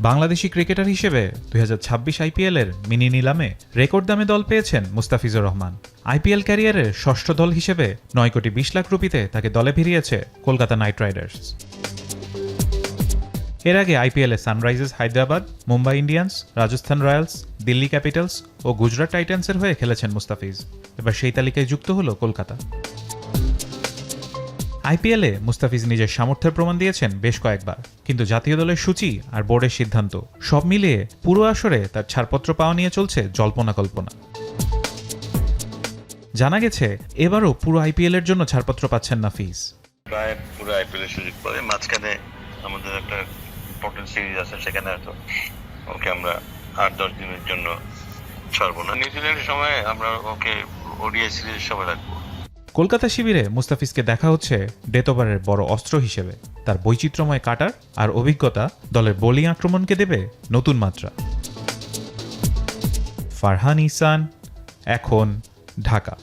Bangladeshi cricketer হিসেবে 2026 আইপিএলের mini নিলামে রেকর্ড দামে দল পেয়েছেন মুস্তাফিজুর রহমান। আইপিএল ক্যারিয়ারের ষষ্ঠ দল হিসেবে 9 কোটি 20 লাখ রুপিতে তাকে দলে ফিরিয়েছে কলকাতা নাইট রাইডার্স। এর আগে আইপিএলে Sunrisers Hyderabad, Mumbai Indians, Rajasthan Royals, Delhi Capitals ও গুজরাট টাইটান্সের হয়ে খেলেছেন মুস্তাফিজ। এবার সেই তালিকায় যুক্ত হল কলকাতা। আইপিএলে মুস্তাফিজ নিজের সামর্থ্যের প্রমাণ দিয়েছেন বেশ কয়েকবার, কিন্তু জাতীয় দলের সূচি আর বোর্ডের সিদ্ধান্ত সব মিলিয়ে পুরো আসরে তার ছাড়পত্র পাওয়া নিয়ে চলছে জল্পনা কল্পনা। জানা গেছে এবারও পুরো আইপিএলের জন্য ছাড়পত্র পাচ্ছেন নাফিজ। প্রায় পুরো আইপিএলের সুযোগ পরে মাঝখানে আমাদের একটা ইম্পর্টেন্ট সিরিজ আছে, সেখানে হয়তো ওকে আমরা 8-10 দিনের জন্য ছাড়বো না। নিউজিল্যান্ডের সময় আমরা ওকে ওডিআই সিরিজের সময় রাখবো। কলকাতা শিবিরে মুস্তাফিজকে দেখা হচ্ছে ডেথ ওভারের বড় অস্ত্র হিসেবে। তার বৈচিত্র্যময় কাটার আর অভিজ্ঞতা দলের বোলিং আক্রমণকে দেবে নতুন মাত্রা। ফারহান ইহসান, এখন, ঢাকা।